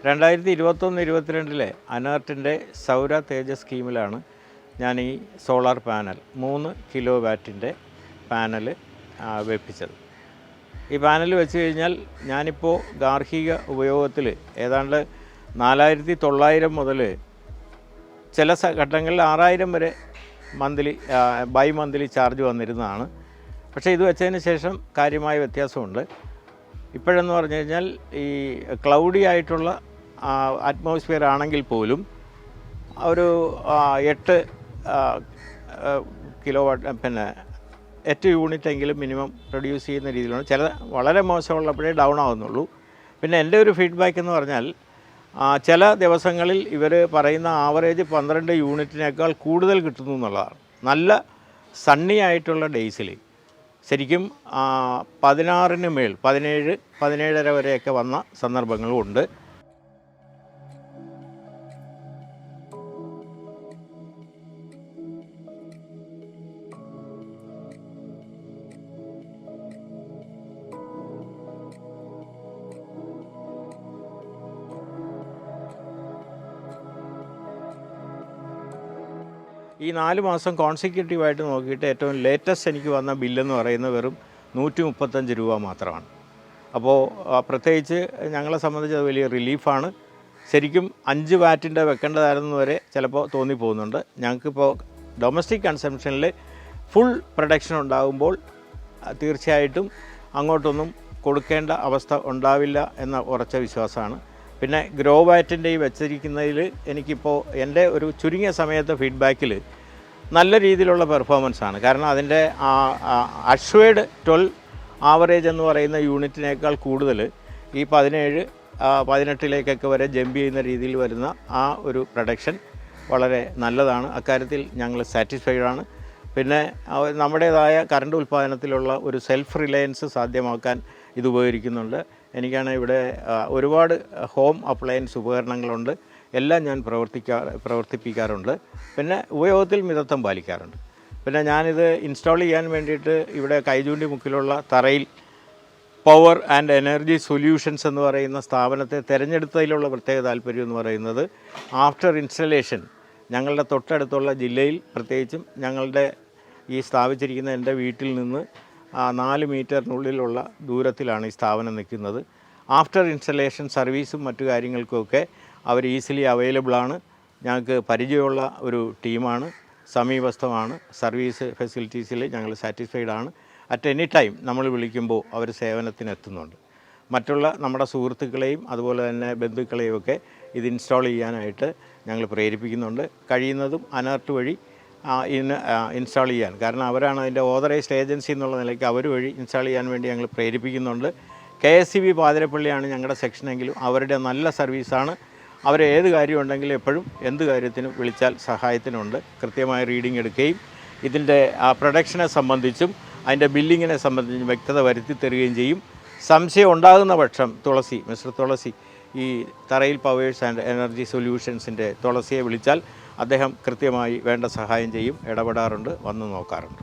2021-22 അനേർട്ടിൻ്റെ സൗര തേജസ് സ്കീമിലാണ് ഞാൻ ഈ solar panel 3 kilo വാറ്റിൻ്റെ panel വെപ്പിച്ചത്. ഈ പാനൽ വെച്ച് കഴിഞ്ഞാൽ ഞാനിപ്പോൾ ഗാർഹിക ഉപയോഗത്തിൽ ഏതാണ്ട് 4900 മുതൽ ചില ഘട്ടങ്ങളിൽ 6000 വരെ ബൈ മന്ത്ലി ചാർജ് വന്നിരുന്നതാണ്. പക്ഷേ ഇത് വെച്ചതിന് ശേഷം കാര്യമായ വ്യത്യാസമുണ്ട്. ഇപ്പോഴെന്ന് പറഞ്ഞു കഴിഞ്ഞാൽ ഈ ക്ലൗഡി ആയിട്ടുള്ള അറ്റ്മോസ്ഫിയർ ആണെങ്കിൽ പോലും ഒരു 8 കിലോ വാട്ട് 8 യൂണിറ്റ് എങ്കിലും മിനിമം പ്രൊഡ്യൂസ് ചെയ്യുന്ന രീതിയിലാണ്. ചില വളരെ മോശമുള്ളപ്പോഴേ ഡൗൺ ആവുന്നുള്ളൂ. പിന്നെ എൻ്റെ ഒരു ഫീഡ്ബാക്ക് എന്ന് പറഞ്ഞാൽ ചില ദിവസങ്ങളിൽ ഇവർ പറയുന്ന ആവറേജ് 12 യൂണിറ്റിനേക്കാൾ കൂടുതൽ കിട്ടുന്നു എന്നുള്ളതാണ്. നല്ല സണ്ണി ആയിട്ടുള്ള ഡേയ്സിൽ ശരിക്കും 16-ന് മേൽ 17-17.5 വരെയൊക്കെ വന്ന സന്ദർഭങ്ങളും ഉണ്ട്. ഈ 4 മാസം കോൺസിക്യൂട്ടീവായിട്ട് നോക്കിയിട്ട് ഏറ്റവും ലേറ്റസ്റ്റ് എനിക്ക് വന്ന ബില്ലെന്ന് പറയുന്നത് വെറും 135 രൂപ മാത്രമാണ്. അപ്പോൾ പ്രത്യേകിച്ച് ഞങ്ങളെ സംബന്ധിച്ച് അത് വലിയ റിലീഫാണ്. ശരിക്കും 5 വാറ്റിൻ്റെ വെക്കേണ്ടതായിരുന്നു വരെ ചിലപ്പോൾ തോന്നിപ്പോകുന്നുണ്ട്. ഞങ്ങൾക്കിപ്പോൾ ഡൊമസ്റ്റിക് കൺസംഷനിൽ ഫുൾ പ്രൊഡക്ഷൻ ഉണ്ടാകുമ്പോൾ തീർച്ചയായിട്ടും അങ്ങോട്ടൊന്നും കൊടുക്കേണ്ട അവസ്ഥ ഉണ്ടാവില്ല എന്ന ഉറച്ച വിശ്വാസമാണ്. പിന്നെ ഗ്രോ ബാറ്റിൻ്റെ ഈ വെച്ചിരിക്കുന്നതിൽ എനിക്കിപ്പോൾ എൻ്റെ ഒരു ചുരുങ്ങിയ സമയത്തെ ഫീഡ്ബാക്കിൽ നല്ല രീതിയിലുള്ള പെർഫോമൻസാണ്. കാരണം അതിൻ്റെ അഷ്വേഡ് 12 ആവറേജ് എന്ന് പറയുന്ന യൂണിറ്റിനേക്കാൾ കൂടുതൽ ഈ 17-18 വരെ ജമ്പ് ചെയ്യുന്ന രീതിയിൽ വരുന്ന ആ ഒരു പ്രൊഡക്ഷൻ വളരെ നല്ലതാണ്. അക്കാര്യത്തിൽ ഞങ്ങൾ സാറ്റിസ്ഫൈഡാണ്. പിന്നെ നമ്മുടേതായ കറണ്ട് ഉൽപ്പാദനത്തിലുള്ള ഒരു സെൽഫ് റിലയൻസ് സാധ്യമാക്കാൻ ഇത് ഉപകരിക്കുന്നുണ്ട്. എനിക്കാണ് ഇവിടെ ഒരുപാട് ഹോം അപ്ലയൻസ് ഉപകരണങ്ങളുണ്ട്. എല്ലാം ഞാൻ പ്രവർത്തിപ്പിക്കാറുണ്ട്. പിന്നെ ഉപയോഗത്തിൽ മിതത്വം പാലിക്കാറുണ്ട്. പിന്നെ ഞാനിത് ഇൻസ്റ്റാൾ ചെയ്യാൻ വേണ്ടിയിട്ട് ഇവിടെ കൈചൂണ്ടി മുക്കിലുള്ള തറയിൽ പവർ ആൻഡ് എനർജി സൊല്യൂഷൻസ് എന്ന് പറയുന്ന സ്ഥാപനത്തെ തിരഞ്ഞെടുത്തതിലുള്ള പ്രത്യേക താല്പര്യം എന്ന് പറയുന്നത് ആഫ്റ്റർ ഇൻസ്റ്റലേഷൻ ഞങ്ങളുടെ തൊട്ടടുത്തുള്ള ജില്ലയിൽ പ്രത്യേകിച്ചും ഞങ്ങളുടെ ഈ സ്ഥാപിച്ചിരിക്കുന്ന എൻ്റെ വീട്ടിൽ നിന്ന് 4 മീറ്ററിനുള്ളിലുള്ള ദൂരത്തിലാണ് ഈ സ്ഥാപനം നിൽക്കുന്നത്. ആഫ്റ്റർ ഇൻസ്റ്റലേഷൻ സർവീസും മറ്റു കാര്യങ്ങൾക്കുമൊക്കെ അവർ ഈസിലി അവൈലബിളാണ്. ഞങ്ങൾക്ക് പരിചയമുള്ള ഒരു ടീമാണ്, സമീപസ്ഥമാണ്. സർവീസ് ഫെസിലിറ്റീസിൽ ഞങ്ങൾ സാറ്റിസ്ഫൈഡാണ്. അറ്റ് എനി ടൈം നമ്മൾ വിളിക്കുമ്പോൾ അവർ സേവനത്തിന് എത്തുന്നുണ്ട്. മറ്റുള്ള നമ്മുടെ സുഹൃത്തുക്കളെയും അതുപോലെ തന്നെ ബന്ധുക്കളെയും ഒക്കെ ഇത് ഇൻസ്റ്റാൾ ചെയ്യാനായിട്ട് ഞങ്ങൾ പ്രേരിപ്പിക്കുന്നുണ്ട്. കഴിയുന്നതും അനർട്ട് വഴി ഇൻസ്റ്റാൾ ചെയ്യാൻ, കാരണം അവരാണ് അതിൻ്റെ ഓതറൈസ്ഡ് ഏജൻസി എന്നുള്ള നിലയ്ക്ക് അവർ വഴി ഇൻസ്റ്റാൾ ചെയ്യാൻ വേണ്ടി ഞങ്ങൾ പ്രേരിപ്പിക്കുന്നുണ്ട്. KSEB പാതിരപ്പള്ളിയാണ് ഞങ്ങളുടെ സെക്ഷനെങ്കിലും അവരുടെ നല്ല സർവീസാണ്. അവർ ഏത് കാര്യം ഉണ്ടെങ്കിലും എപ്പോഴും എന്ത് കാര്യത്തിനും വിളിച്ചാൽ സഹായത്തിനുണ്ട്. കൃത്യമായ റീഡിംഗ് എടുക്കുകയും ഇതിൻ്റെ പ്രൊഡക്ഷനെ സംബന്ധിച്ചും അതിൻ്റെ ബില്ലിങ്ങിനെ സംബന്ധിച്ചും വ്യക്തത വരുത്തി തരികയും ചെയ്യും. സംശയം ഉണ്ടാകുന്ന പക്ഷം മിസ്റ്റർ തുളസി ഈ തറയിൽ പവേഴ്സ് ആൻഡ് എനർജി സൊല്യൂഷൻസിൻ്റെ തുളസിയെ വിളിച്ചാൽ അദ്ദേഹം കൃത്യമായി വേണ്ട സഹായം ചെയ്യും, ഇടപെടാറുണ്ട്, വന്ന് നോക്കാറുണ്ട്.